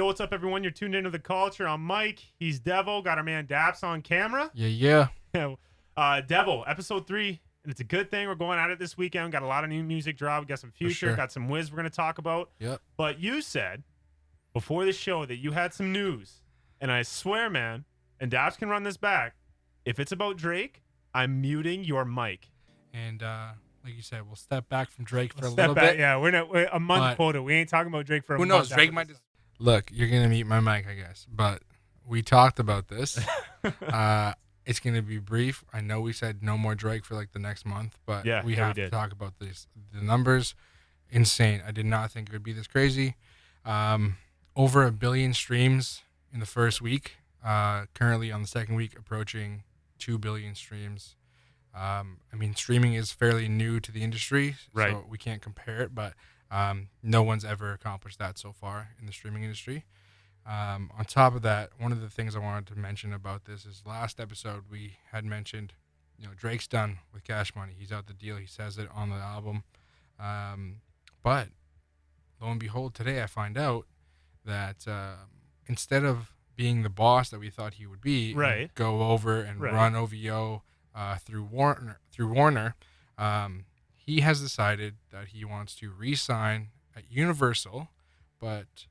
Yo, what's up, everyone? You're tuned into The Culture. I'm Mike. He's Devo. Got our man Daps on camera. Yeah. Devo, episode 3. And it's a good thing. We're going at it this weekend. Got a lot of new music drop. Got some future. Sure. Got some Wiz we're going to talk about. Yep. But you said before the show that you had some news. And I swear, man, and Daps can run this back, if it's about Drake, I'm muting your mic. And like you said, we'll step back from Drake for a little bit. Yeah, we're a month quota. We ain't talking about Drake for a month. Who knows? Drake might just... Look, you're going to mute my mic, I guess. But we talked about this. It's going to be brief. I know we said no more Drake for like the next month, but we have to talk about this. The numbers, insane. I did not think it would be this crazy. Over 1 billion streams in the first week. Currently on the second week, approaching 2 billion streams. I mean, streaming is fairly new to the industry, so we can't compare it, but no one's ever accomplished that so far in the streaming industry. On top of that, one of the things I wanted to mention about this is last episode we had mentioned, Drake's done with Cash Money. He's out the deal. He says it on the album. But lo and behold, today I find out that instead of being the boss that we thought he would be, go over and run OVO through Warner, he has decided that he wants to re-sign at Universal, but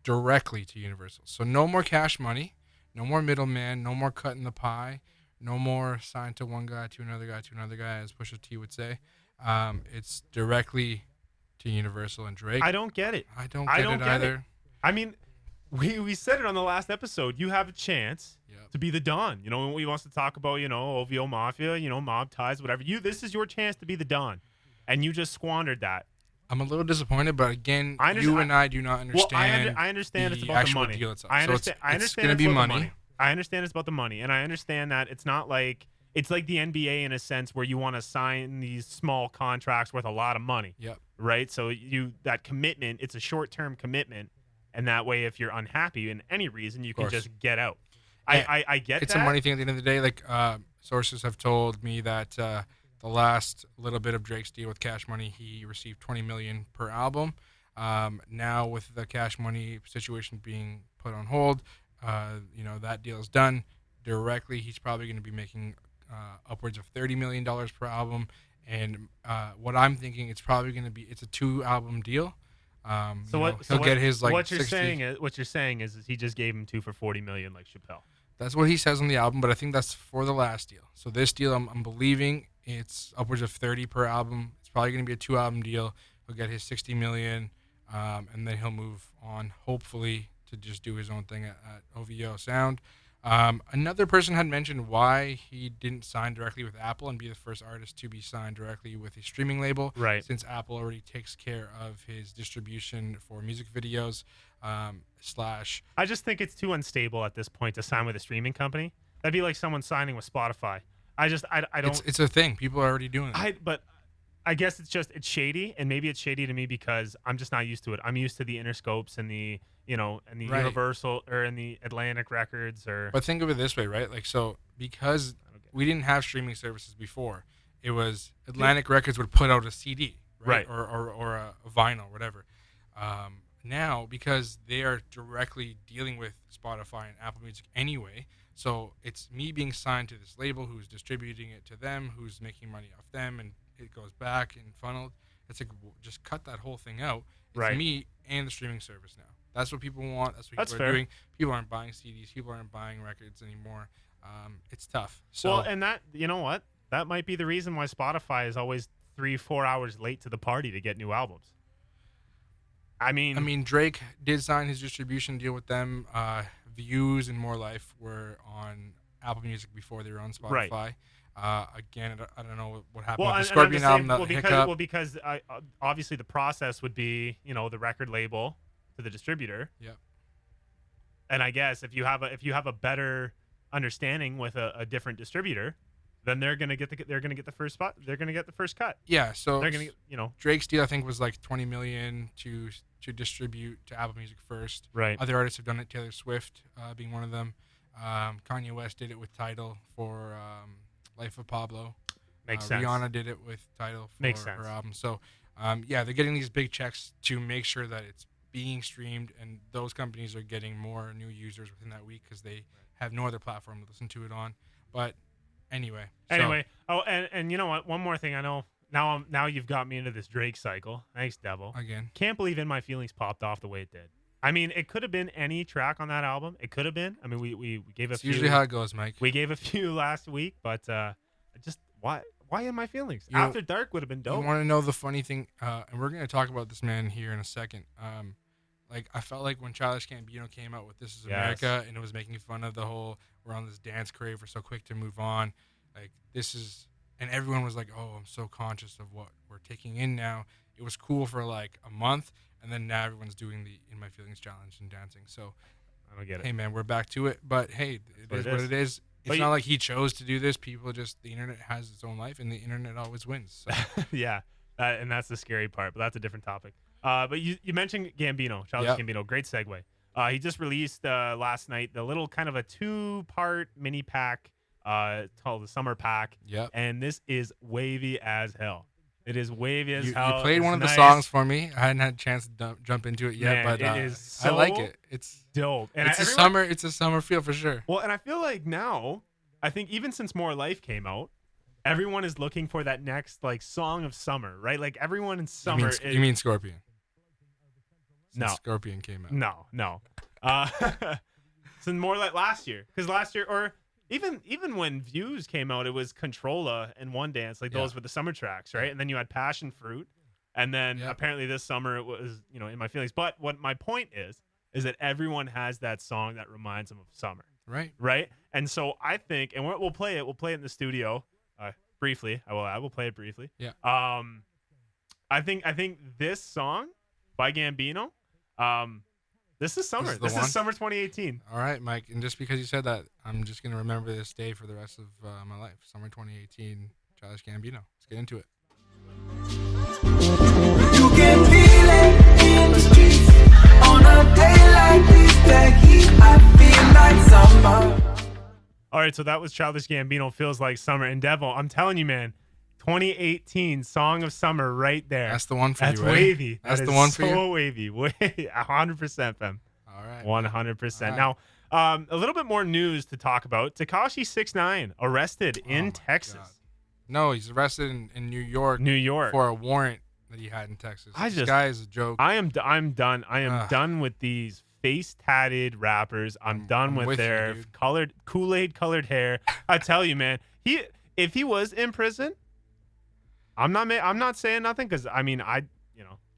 directly to Universal. So no more Cash Money, no more middleman, no more cutting the pie, no more signed to one guy, to another guy, as Pusha T would say. It's directly to Universal and Drake. I don't get it. I don't get it either. I mean, we said it on the last episode. You have a chance to be the Don. He wants to talk about, OVO Mafia, mob ties, whatever. This is your chance to be the Don, and you just squandered that. I'm a little disappointed, but again, you and I do not understand. Well, I understand it's about the money. Deal itself. I understand. It's going to be money. I understand it's about the money, and I understand that it's not like it's like the NBA in a sense where you want to sign these small contracts worth a lot of money. Yep. Right. So that commitment, it's a short-term commitment, and that way, if you're unhappy in any reason, you can just get out. I get it's that. A money thing at the end of the day. Like sources have told me that the last little bit of Drake's deal with Cash Money, he received $20 million per album. Now with the Cash Money situation being put on hold, that deal is done. Directly, he's probably going to be making upwards of $30 million per album. And what I'm thinking, it's probably going to be, it's a 2-album deal. He'll get his like. What you're saying is he just gave him 2 for $40 million like Chappelle. That's what he says on the album, but I think that's for the last deal. So this deal, I'm believing it's upwards of 30 per album. It's probably going to be a 2-album deal. He'll get his $60 million, and then he'll move on, hopefully, to just do his own thing at OVO Sound. Another person had mentioned why he didn't sign directly with Apple and be the first artist to be signed directly with a streaming label, since Apple already takes care of his distribution for music videos. I just think it's too unstable at this point to sign with a streaming company. That'd be like someone signing with Spotify. I don't. It's a thing. People are already doing it. But I guess it's shady, and maybe it's shady to me because I'm just not used to it. I'm used to the Interscopes and the Universal or in the Atlantic Records But think of it this way, right? Like, so because we didn't have streaming services before, it was Atlantic Records would put out a CD, right? Or a vinyl, whatever. Now, because they are directly dealing with Spotify and Apple Music anyway, so it's me being signed to this label who's distributing it to them, who's making money off them, and it goes back and funneled. It's like, just cut that whole thing out. It's me and the streaming service now. That's what people want. That's what people are doing. People aren't buying CDs. People aren't buying records anymore. It's tough. So, well, and that, you know what? That might be the reason why Spotify is always 3-4 hours late to the party to get new albums. I mean, Drake did sign his distribution deal with them. Views and More Life were on Apple Music before they were on Spotify. Again, I don't know what happened with the Scorpion album. Because obviously the process would be, the record label to the distributor. Yep. And I guess if you have a better understanding with a different distributor, then they're gonna get the first spot. They're gonna get the first cut. Yeah. So they're gonna get, Drake's deal I think was like $20 million to distribute to Apple Music first. Right. Other artists have done it. Taylor Swift being one of them. Kanye West did it with Tidal for Life of Pablo. Makes sense. Rihanna did it with Tidal for Makes sense. her album. So they're getting these big checks to make sure that it's being streamed, and those companies are getting more new users within that week because they have no other platform to listen to it on. But anyway. And you know what? One more thing. I know now you've got me into this Drake cycle. Thanks, Devo. Again. Can't believe In My Feelings popped off the way it did. I mean, it could have been any track on that album. It could have been. I mean, we gave a few. Usually how it goes, Mike. We gave a few last week, but just why In My Feelings? After Dark would have been dope. You want to know the funny thing? And we're going to talk about this man here in a second. Like, I felt like when Childish Gambino came out with This Is America, and it was making fun of the whole, we're on this dance crave, we're so quick to move on. Like, and everyone was like, oh, I'm so conscious of what we're taking in now. It was cool for like a month, and then now everyone's doing the In My Feelings challenge and dancing. So, I don't get it. Hey, man, we're back to it. But hey, it is what it is. It's not like he chose to do this. The internet has its own life, and the internet always wins. So. Yeah, and that's the scary part, but that's a different topic. But you mentioned Gambino, Childish Gambino. Great segue. He just released last night the little kind of a 2-part mini pack called the Summer Pack. Yep. And this is wavy as hell. It is wavy as hell. You played one of the songs for me. I hadn't had a chance to jump into it yet, but it is so I like it. It's dope. And it's a summer feel for sure. Well, and I feel like now, I think even since More Life came out, everyone is looking for that next like song of summer, right? Like everyone in summer. You mean Scorpion? No, Scorpion came out. No. So more like last year, because last year, or even when Views came out, it was Controlla and One Dance, like those were the summer tracks, right? And then you had Passion Fruit, and then apparently this summer it was In My Feelings. But what my point is that everyone has that song that reminds them of summer, right? And so I think, and we'll play it. We'll play it in the studio briefly. I will play it briefly. Yeah. I think this song by Gambino. This is summer. This is summer 2018. All right, Mike. And just because you said that, I'm just going to remember this day for the rest of my life. Summer 2018, Childish Gambino. Let's get into it. You can feel it in the streets. On a day like this, Becky, I feel like summer. All right, so that was Childish Gambino, Feels Like Summer. And Devo, I'm telling you, man, 2018 Song of Summer right there. That's the one for you. That's wavy. That's the one for you. So wavy. 100%, fam. All right. 100%. Right. Now, a little bit more news to talk about. Tekashi 6ix9ine arrested in Texas. God. No, he's arrested in New York. For a warrant that he had in Texas. This guy is a joke. I'm done. I am done with these face tatted rappers. I'm done with their colored Kool-Aid colored hair. I tell you, man, if he was in prison, I'm not saying nothing because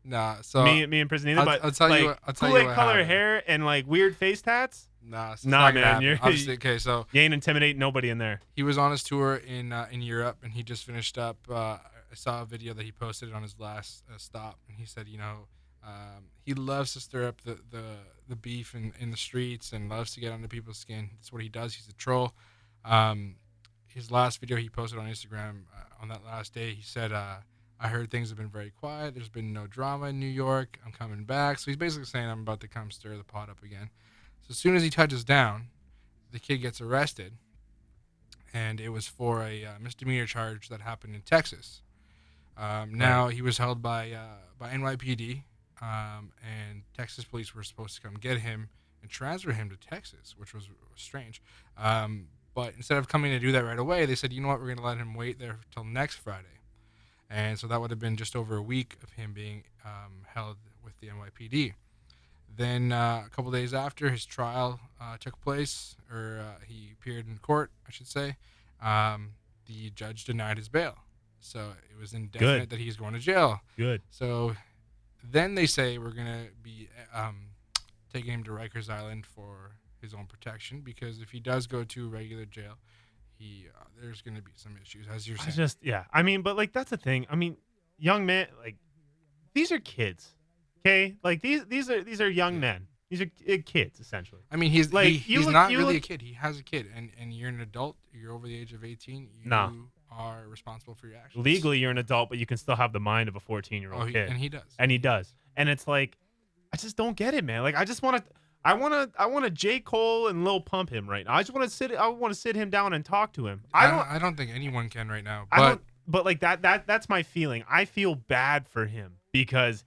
Nah, so me in prison either. But I'll tell you Kool-Aid what color happened. hair and like weird face tats. Nah, man. Okay, so you ain't intimidating nobody in there. He was on his tour in Europe, and he just finished up. I saw a video that he posted on his last stop, and he said, he loves to stir up the beef in the streets and loves to get under people's skin. That's what he does. He's a troll. His last video he posted on Instagram on that last day, he said, I heard things have been very quiet. There's been no drama in New York. I'm coming back. So he's basically saying I'm about to come stir the pot up again. So as soon as he touches down, the kid gets arrested. And it was for a misdemeanor charge that happened in Texas. Now he was held by NYPD, and Texas police were supposed to come get him and transfer him to Texas, which was strange. But instead of coming to do that right away, they said, you know what, we're going to let him wait there till next Friday. And so that would have been just over a week of him being held with the NYPD. Then a couple days after his trial took place, or he appeared in court, I should say, the judge denied his bail. So it was indefinite that he's going to jail. Good. So then they say we're going to be taking him to Rikers Island for his own protection, because if he does go to regular jail, there's going to be some issues, as you're saying. I mean, but like that's the thing. I mean, young men, like these are kids, okay? Like these are young men. These are kids essentially. I mean, he's like he's not really a kid. He has a kid, and you're an adult. You're over the age of 18. You are responsible for your actions. Legally, you're an adult, but you can still have the mind of a 14-year-old kid. And he does. And he does. And it's like, I just don't get it, man. Like I just want to. I want to J. Cole and Lil Pump him right now. I want to sit him down and talk to him. I don't think anyone can right now. But like that's my feeling. I feel bad for him because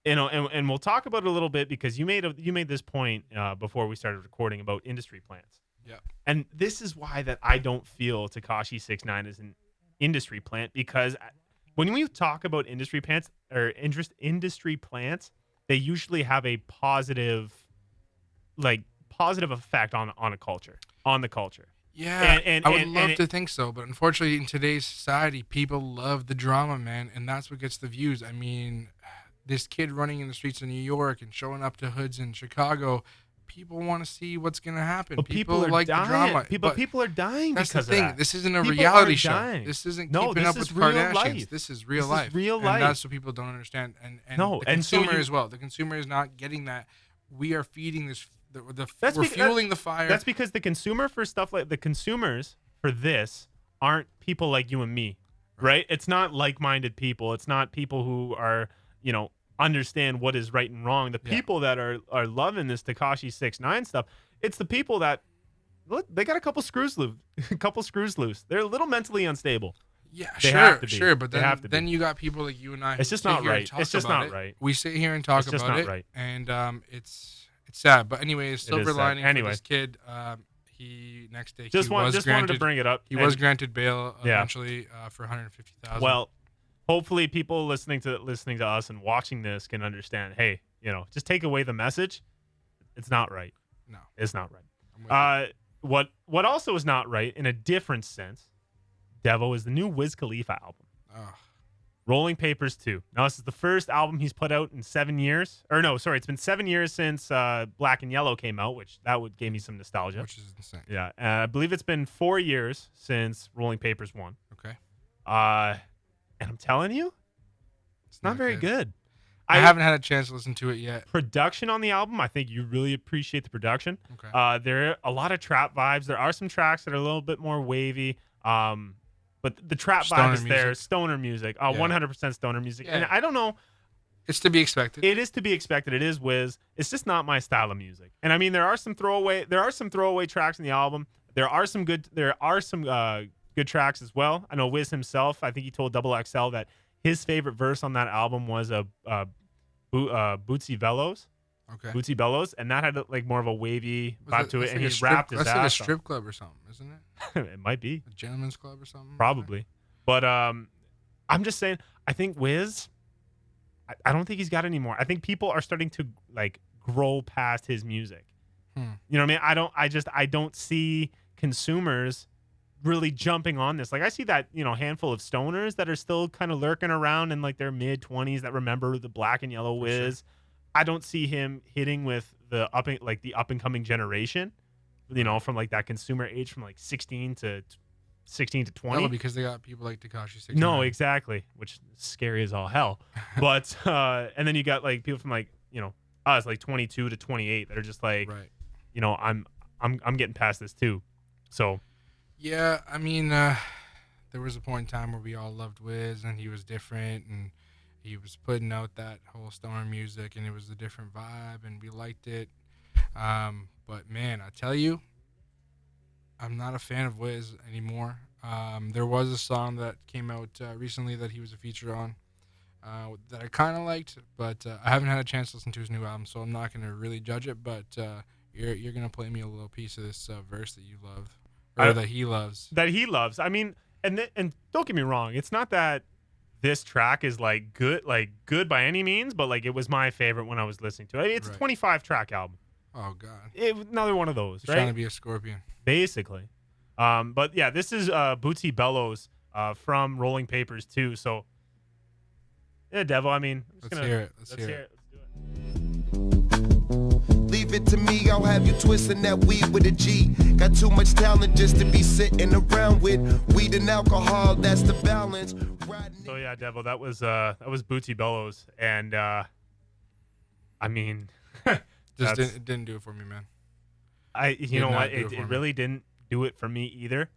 and we'll talk about it a little bit because you made this point before we started recording about industry plants. Yeah. And this is why that I don't feel Tekashi 6ix9ine is an industry plant, because when we talk about industry plants or industry plants, they usually have a positive effect on the culture. Yeah, I would love to think so, but unfortunately, in today's society, people love the drama, man, and that's what gets the views. I mean, this kid running in the streets of New York and showing up to hoods in Chicago, people want to see what's going to happen. But people are like dying. the drama. People are dying that's because the thing. of that. This isn't a People reality show. dying. This isn't No, keeping this up is with real Kardashians. life. This is real This life. is real and life. that's what people don't understand. And No, the and so consumer as well. The consumer is not getting that. We are feeding this. We're We're fueling the fire. That's because the consumer for stuff like the consumers for this aren't people like you and me, right? It's not like-minded people. It's not people who are, understand what is right and wrong. The people that are loving this Tekashi 6ix9ine stuff, it's the people that look, they got a couple screws loose. They're a little mentally unstable. Yeah, they sure, but then you got people like you and I. It's just not right. It's just not right. We sit here and talk about it, right. And it's sad. But anyways, silver lining for this kid. He next day wanted to bring it up. He was granted bail eventually for $150,000. Well, hopefully people listening to us and watching this can understand. Hey, just take away the message. It's not right. No, it's not right. What also is not right in a different sense, Devo, is the new Wiz Khalifa album. Rolling Papers 2. Now, this is the first album he's put out in 7 years. Or no, sorry, it's been 7 years since Black and Yellow came out, which gave me some nostalgia. Which is insane. Yeah, I believe it's been 4 years since Rolling Papers 1. Okay. And I'm telling you, it's not very good. I haven't had a chance to listen to it yet. Production on the album, I think you really appreciate the production. Okay. There are a lot of trap vibes. There are some tracks that are a little bit more wavy. But the trap vibe is there. Stoner music. 100% stoner music. Yeah. And I don't know. It's to be expected. It is to be expected. It is Wiz. It's just not my style of music. And I mean, there are some throwaway tracks in the album. There are some good tracks as well. I know Wiz himself, I think he told XXL that his favorite verse on that album was Bootsy Bellows. Okay. Bootsy Bellows, and that had like more of a wavy vibe to it, and he rapped his ass off. That's like a strip club or something, isn't it? It might be. A gentleman's club or something? Probably. But I'm just saying, I think Wiz, I don't think he's got any more. I think people are starting to like grow past his music. You know what I mean? I don't see consumers really jumping on this. Like I see that, handful of stoners that are still kind of lurking around in like their mid-20s that remember the Black and Yellow Wiz. Sure. I don't see him hitting with the up and coming generation, from like that consumer age from like 16 to 20. No, because they got people like Tekashi 6ix9ine. No, exactly, which is scary as all hell. But and then you got like people from like us like 22 to 28 that are just like, right. I'm getting past this too. So yeah, I mean, there was a point in time where we all loved Wiz and he was different and he was putting out that whole stoner music, and it was a different vibe, and we liked it. But, man, I tell you, I'm not a fan of Wiz anymore. There was a song that came out recently that he was a feature on that I kind of liked, but I haven't had a chance to listen to his new album, so I'm not going to really judge it. But you're going to play me a little piece of this verse that you love, or that he loves. That he loves. I mean, and don't get me wrong. It's not that this track is like good by any means, but like it was my favorite when I was listening to it. It's a 25 track album. Oh God, another one of those. He's trying to be a scorpion, basically. But yeah, this is Bootsy Bellows from Rolling Papers 2. So yeah, Devo. I mean, let's hear it. Let's hear it. Let's do it. Leave it to me, I'll have you twisting that weed with a G. Got too much talent just to be sitting around with weed and alcohol, that's the balance. So yeah, Devo, that was Bootsy Bellows, and I mean, it didn't do it for me, man. You know what, it really didn't do it for me either,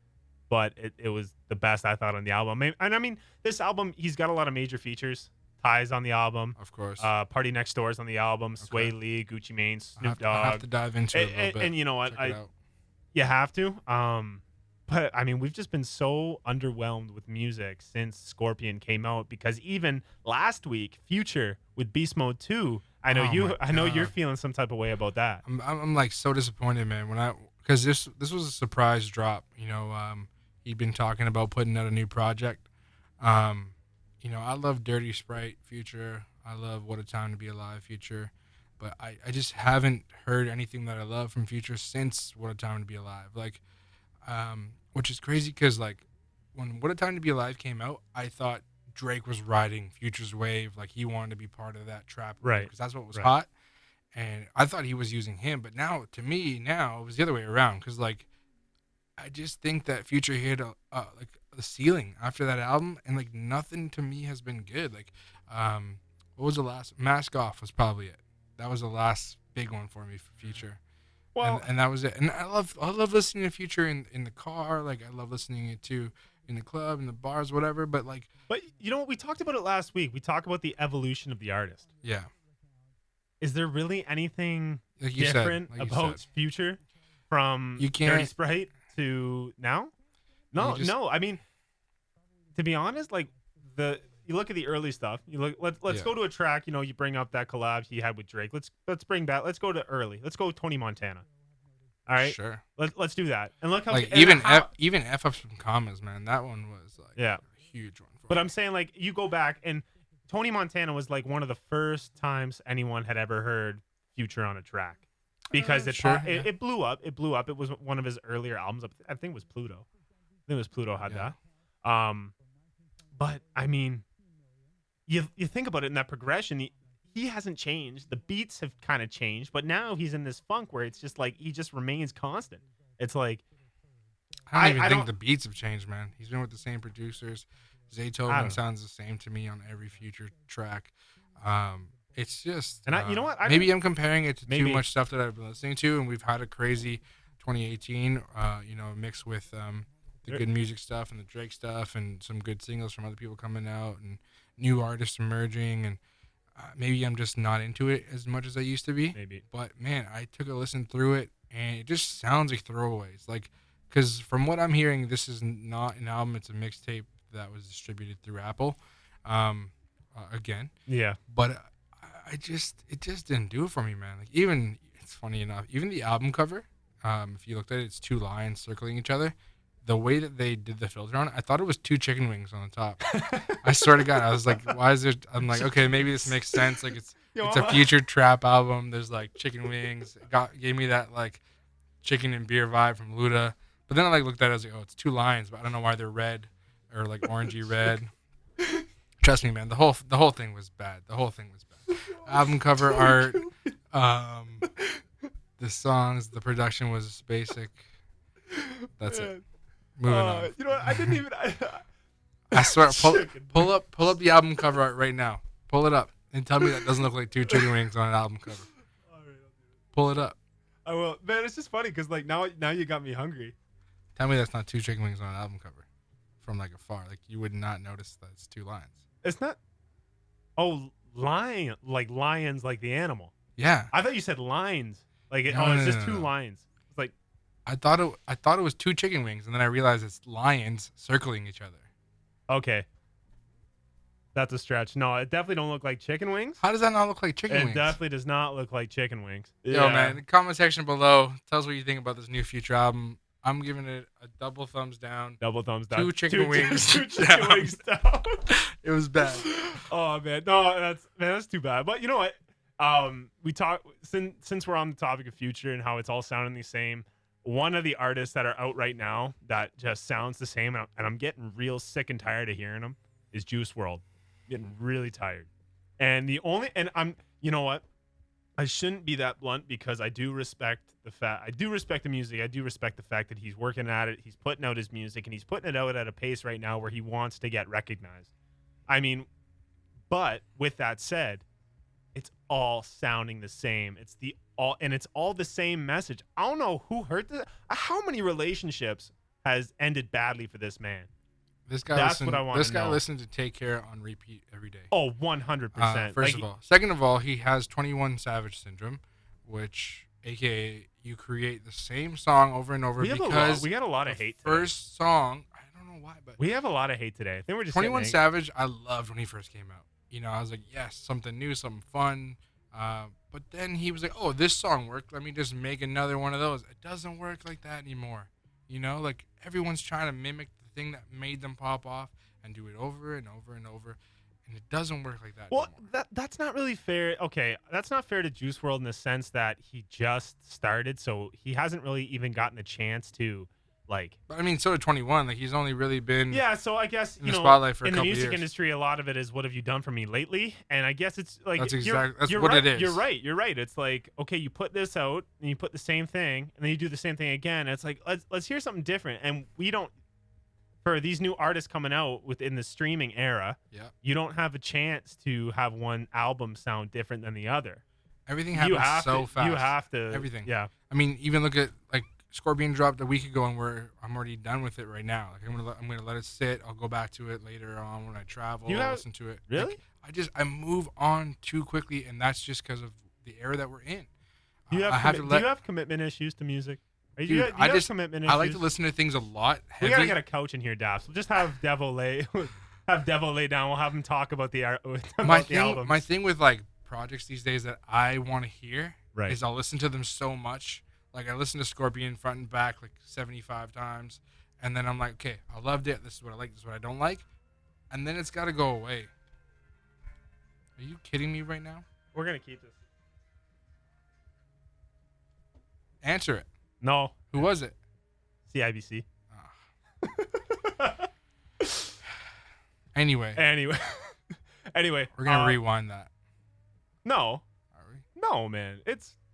but it was the best I thought on the album. And I mean, this album, he's got a lot of major features. Ty's on the album, of course. Party Next Door's on the album. Okay. Sway Lee, Gucci Mane, Snoop Dogg. I have to dive into it a little bit. And you know what, you have to. But I mean, we've just been so underwhelmed with music since Scorpion came out, because even last week, Future with Beastmode 2, I know you're feeling some type of way about that. I'm like so disappointed, man. Because this was a surprise drop. He'd been talking about putting out a new project. I love Dirty Sprite, Future. I love What a Time to Be Alive, Future. But I just haven't heard anything that I love from Future since What a Time to Be Alive. Which is crazy because, when What a Time to Be Alive came out, I thought Drake was riding Future's wave. He wanted to be part of that trap. Right. Because that's what was hot. And I thought he was using him. But now, to me, it was the other way around. Because, I just think that Future hit a ceiling after that album. And, nothing to me has been good. What was the last? Mask Off was probably it. That was the last big one for me for Future. Well, and that was it. And I love listening to Future in the car. I love listening to in the club, in the bars, whatever. But you know what? We talked about it last week. We talked about the evolution of the artist. Yeah. Is there really anything different about Future from Dirty Sprite to now? No. I mean, to be honest, you look at the early stuff. Let's go to a track. You bring up that collab he had with Drake. Let's go to early. Let's go with Tony Montana. All right, sure. Let's do that. And look how even F ups from commas, man. That one was a huge one. But I'm saying you go back and Tony Montana was one of the first times anyone had ever heard Future on a track, because it blew up. It blew up. It was one of his earlier albums. I think it was Pluto. Had that. But I mean, you think about it in that progression. He hasn't changed. The beats have kind of changed, but now he's in this funk where it's just he just remains constant. It's I don't even think the beats have changed, man. He's been with the same producers. Zaytoven sounds the same to me on every Future track. It's just, and you know what? Maybe I'm comparing it to too much stuff that I've been listening to, and we've had a crazy 2018, mixed with the good music stuff and the Drake stuff, and some good singles from other people coming out, and new artists emerging, and maybe I'm just not into it as much as I used to be. Maybe. But man, I took a listen through it, and it just sounds like throwaways. Because from what I'm hearing, this is not an album; it's a mixtape that was distributed through Apple. Again. Yeah. But it just didn't do it for me, man. Even it's funny enough, even the album cover, if you looked at it, it's two lions circling each other. The way that they did the filter on it, I thought it was two chicken wings on the top. I swear to God, I was like, why is there? I'm like, okay, maybe this makes sense. It's a Future trap album. There's chicken wings. Gave me that chicken and beer vibe from Luda. But then I looked at it, I was like, oh, it's two lions, but I don't know why they're red or orangey red. Trust me, man. The whole thing was bad. Album cover art, the songs, the production was basic. That's it. Moving on. You know what? I didn't even. I swear, pull up the album cover art right now. Pull it up and tell me that doesn't look like two chicken wings on an album cover. All right, pull it up. I will. Man, it's just funny because now you got me hungry. Tell me that's not two chicken wings on an album cover from afar. You would not notice that it's two lions. It's not. Oh, lion, lions, the animal. Yeah. I thought you said lines. It's just two lions. It's I thought it was two chicken wings, and then I realized it's lions circling each other. Okay. That's a stretch. No, it definitely don't look like chicken wings. How does that not look like chicken wings? It definitely does not look like chicken wings. Yo, man, the comment section below, tell us what you think about this new Future album. I'm giving it a double thumbs down. Double thumbs down. Two chicken wings. Two chicken wings down. It was bad. Oh man, no, that's too bad. But you know what? We talk since we're on the topic of Future and how it's all sounding the same. One of the artists that are out right now that just sounds the same, and I'm getting real sick and tired of hearing them, is Juice WRLD. Getting really tired. And I'm, you know what? I shouldn't be that blunt because I do respect the music. I do respect the fact that he's working at it. He's putting out his music, and he's putting it out at a pace right now where he wants to get recognized. I mean, but with that said, it's all sounding the same. It's all the same message. I don't know who hurt this. How many relationships has ended badly for this man? This guy listens to Take Care on repeat every day. Oh, 100%. First of all. Second of all, he has 21 Savage syndrome, which aka you create the same song over and over we got a lot of hate today. First song, I don't know why, but we have a lot of hate today. I think we're just 21 Savage. I loved when he first came out. You know, I was like, yes, something new, something fun. But then he was like, oh, this song worked. Let me just make another one of those. It doesn't work like that anymore. You know, like everyone's trying to mimic the thing that made them pop off and do it over and over and over. And it doesn't work like that anymore. That's not really fair. Okay, that's not fair to Juice WRLD in the sense that he just started, so he hasn't really even gotten a chance to, like. But I mean, so did 21. Like, he's only really been so I guess in the spotlight for a in couple the music years. Industry, a lot of it is what have you done for me lately? And I guess it's like that's you're what right, it is. You're right. It's like, okay, you put this out and you put the same thing, and then you do the same thing again. It's like let's hear something different, and we don't. For these new artists coming out within the streaming era, you don't have a chance to have one album sound different than the other. Everything happens so fast. You have to. Everything. Yeah. I mean, even look at like Scorpion dropped a week ago, and I'm already done with it right now. Like I'm gonna let it sit. I'll go back to it later on when I travel. I'll listen to it. Really? Like, I move on too quickly, and that's just because of the era that we're in. Do you have commitment issues to music? Dude, you have commitment issues? I like to listen to things a lot. We gotta get a couch in here, Daps. We'll just have Devo lay down. We'll have him talk about the albums. My thing with like projects these days that I want to hear is I'll listen to them so much. Like I listen to Scorpion front and back like 75 times, and then I'm like, okay, I loved it. This is what I like. This is what I don't like, and then it's got to go away. Are you kidding me right now? We're gonna keep this. Answer it. No. Who was it? CIBC. Anyway. We're gonna rewind that. No. Are we? No, man.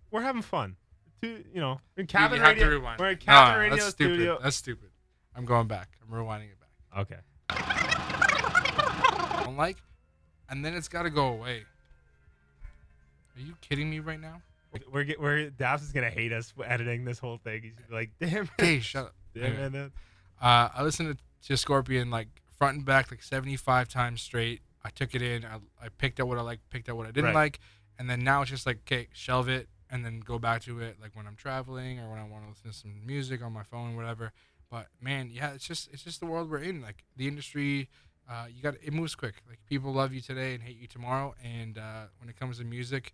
We're having fun. In Cabin Radio. We're in Cabin Radio that's Studio. Stupid. That's stupid. I'm going back. I'm rewinding it back. Okay. I don't like, and then it's got to go away. Are you kidding me right now? Daps is gonna hate us for editing this whole thing. He's gonna be like, "Damn, hey, shut up." Damn, man. I listened to Scorpion like front and back like 75 times straight. I took it in. I picked out what I liked, picked out what I didn't like, and then now it's just like, okay, shelve it, and then go back to it like when I'm traveling or when I want to listen to some music on my phone, or whatever. But man, yeah, it's just the world we're in. Like the industry, it moves quick. Like people love you today and hate you tomorrow, and when it comes to music.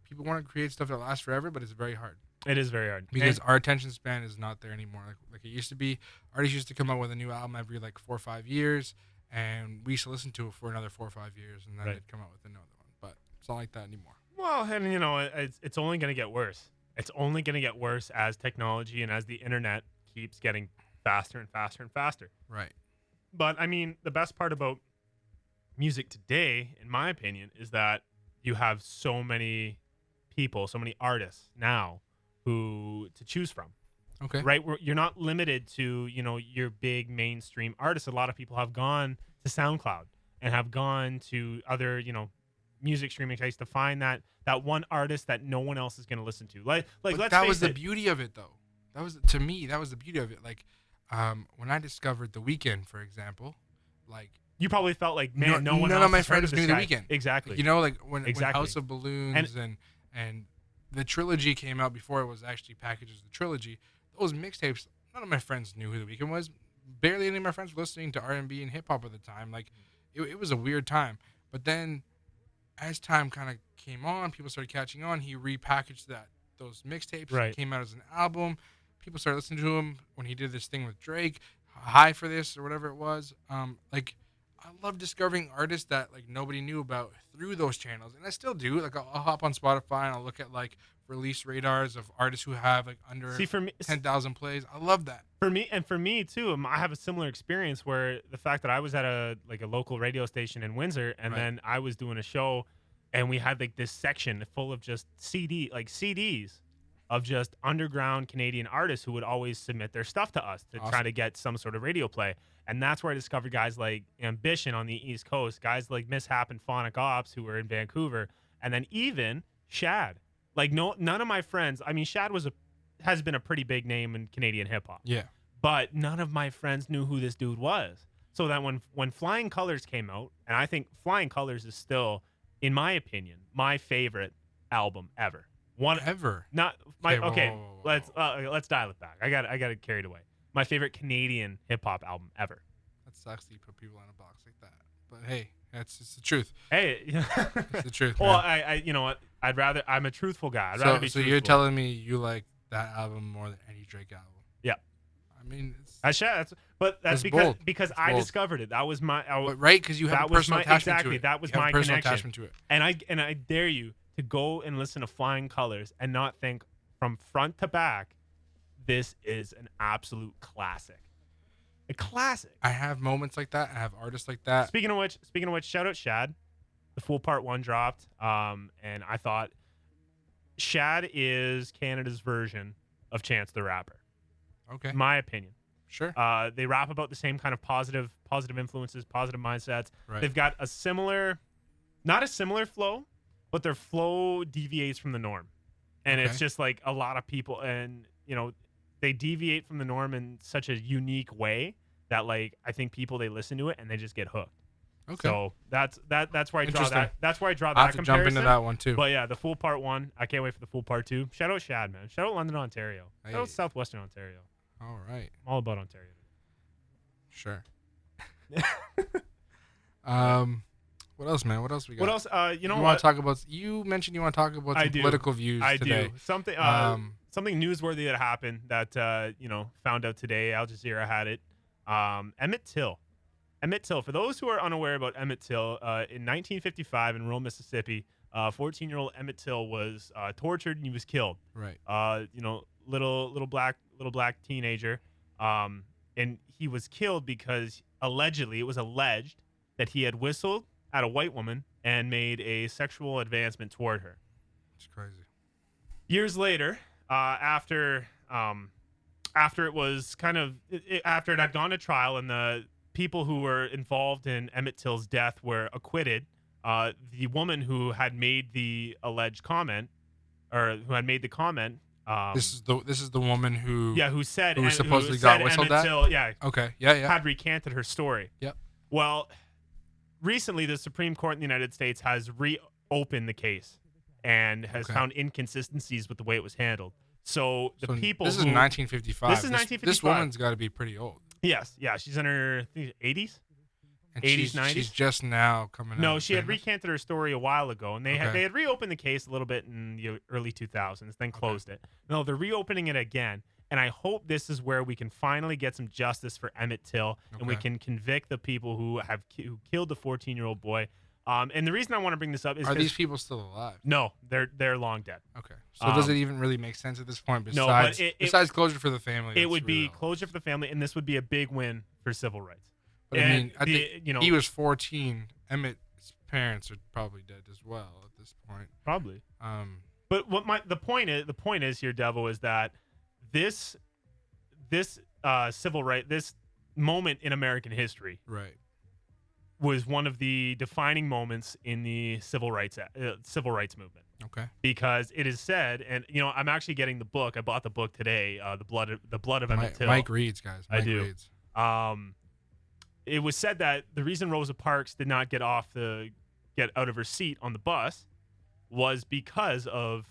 People want to create stuff that lasts forever, but it's very hard. It is very hard. Because our attention span is not there anymore. Like it used to be. Artists used to come out with a new album every like 4 or 5 years, and we used to listen to it for another 4 or 5 years, and then they'd come out with another one. But it's not like that anymore. Well, and it's only going to get worse. It's only going to get worse as technology and as the internet keeps getting faster and faster and faster. Right. But I mean, the best part about music today, in my opinion, is that you have so many people, so many artists now to choose from. Okay. Right? You're not limited to, your big mainstream artists. A lot of people have gone to SoundCloud and have gone to other, music streaming sites to find that one artist that no one else is going to listen to. Like that was the beauty of it, though. That was the beauty of it. Like, when I discovered The Weeknd, for example, like you probably felt like, man, none of my friends knew The Weeknd. Exactly. Like when House of Balloons and the trilogy came out before it was actually packaged as the trilogy. Those mixtapes, none of my friends knew who The Weeknd was. Barely any of my friends were listening to R&B and hip hop at the time. Like, it was a weird time. But then, as time kind of came on, people started catching on. He repackaged those mixtapes. Right. Came out as an album. People started listening to him when he did this thing with Drake, High for This or whatever it was. I love discovering artists that like nobody knew about through those channels, and I still do. Like I'll hop on Spotify and I'll look at like release radars of artists who have like under 10,000 plays. I love that. For me too, I have a similar experience where the fact that I was at a local radio station in Windsor, and then I was doing a show, and we had like this section full of just CDs of just underground Canadian artists who would always submit their stuff to us to try to get some sort of radio play. And that's where I discovered guys like Ambition on the East Coast, guys like Mishap and Phonic Ops who were in Vancouver, and then even Shad. Like none of my friends. I mean, Shad has been a pretty big name in Canadian hip hop. Yeah. But none of my friends knew who this dude was. So that when Flying Colors came out, and I think Flying Colors is still, in my opinion, my favorite album ever. ever. Not my okay. Whoa. Let's dial it back. I got it carried away. My favorite Canadian hip hop album ever. That sucks that you put people in a box like that. But hey, that's just the truth. Hey, it's the truth. Well, man. I you know what? I'm a truthful guy. I'd rather be so truthful. you're telling me you like that album more than any Drake album? Yeah. I mean, that's because I bold. discovered it. That was my right, because you have a personal attachment to it. That was my connection to it. And I dare you to go and listen to Flying Colors and not think from front to back, this is an absolute classic. A classic. I have moments like that. I have artists like that. Speaking of which, shout out Shad. The Fool Part 1 dropped, and I thought Shad is Canada's version of Chance the Rapper. Okay. My opinion. Sure. They rap about the same kind of positive influences, positive mindsets. Right. They've got not a similar flow, but their flow deviates from the norm. And it's just like a lot of people, and they deviate from the norm in such a unique way that like I think people, they listen to it and they just get hooked. Okay. So that's where I draw that. That's where I draw that I have to comparison. jump into that one too. But yeah, the Fool Part 1. I can't wait for the Fool Part 2. Shout out Shad, man. Shout out London, Ontario. Hey. Shout out Southwestern Ontario. All right. I'm all about Ontario. Sure. What else, man? What else we got? What else? You want to talk about? You mentioned you want to talk about some political views today. Something newsworthy that happened that found out today. Al Jazeera had it. Emmett Till. For those who are unaware about Emmett Till, in 1955 in rural Mississippi, 14-year-old Emmett Till was tortured and he was killed. Right. Little black teenager, and he was killed because it was alleged that he had whistled at a white woman and made a sexual advancement toward her. It's crazy. Years later, after it was after it had gone to trial and the people who were involved in Emmett Till's death were acquitted, the woman who had made the alleged comment, or who had made the comment, this is the woman who supposedly got whistled at. Till, okay. Yeah. Had recanted her story. Yep. Well, recently the Supreme Court in the United States has reopened the case and has found inconsistencies with the way it was handled. So people. This is 1955. This is 1955. This woman's got to be pretty old. Yes. Yeah. She's in her 80s. And 80s, 90s. She's just now coming out. No, she had recanted her story a while ago, and they had reopened the case a little bit in the early 2000s, then closed it. No, they're reopening it again, and I hope this is where we can finally get some justice for Emmett Till, and we can convict the people who killed the 14-year-old boy. And the reason I want to bring this up is, are these people still alive? No, they're long dead. Okay, so does it even really make sense at this point? Besides, no, besides closure for the family, it would be closure for the family, and this would be a big win for civil rights. But I mean, I think he was 14. Emmett's parents are probably dead as well at this point. Probably. But the point is here, Devo, is that this civil right, this moment in American history, right, was one of the defining moments in the civil rights movement. Okay. Because it is said, and I'm actually getting the book. I bought the book today. The blood of Emmett Till. Mike reads, guys. I do. It was said that the reason Rosa Parks did not get out of her seat on the bus was because of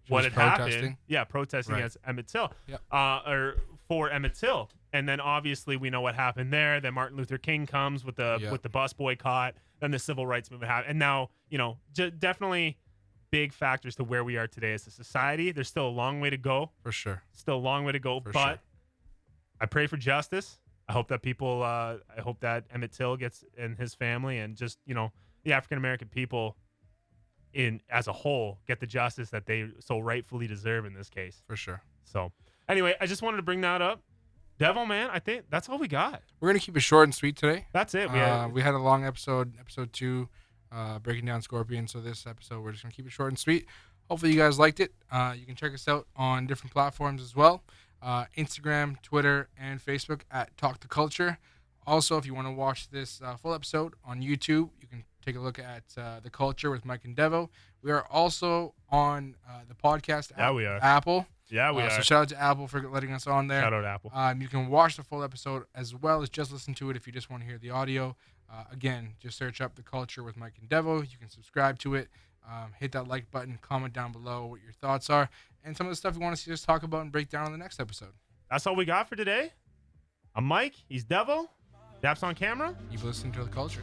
what had happened. Yeah, protesting against Emmett Till, or for Emmett Till. And then obviously we know what happened there. Then Martin Luther King comes with the bus boycott. Then the civil rights movement happened. And now, definitely big factors to where we are today as a society. There's still a long way to go. For sure. Still a long way to go. But I pray for justice. I hope that I hope that Emmett Till gets, and his family, and just, the African American people as a whole get the justice that they so rightfully deserve in this case. For sure. So anyway, I just wanted to bring that up. Devo, man, I think that's all we got. We're going to keep it short and sweet today. That's it. We had a long episode 2, breaking down Scorpion. So this episode, we're just going to keep it short and sweet. Hopefully you guys liked it. You can check us out on different platforms as well. Instagram, Twitter, and Facebook at Talk the Culture. Also, if you want to watch this full episode on YouTube, you can take a look at The Culture with Mike and Devo. We are also on the podcast app, we are. Apple. Yeah, we are. So shout out to Apple for letting us on there. Shout out Apple. You can watch the full episode as well as just listen to it if you just want to hear the audio. Again, just search up The Culture with Mike and Devo. You can subscribe to it. Hit that like button, comment down below what your thoughts are, and some of the stuff you want to see us talk about and break down on the next episode. That's all we got for today. I'm Mike. He's Devo. Daps on camera. You've listened to The Culture.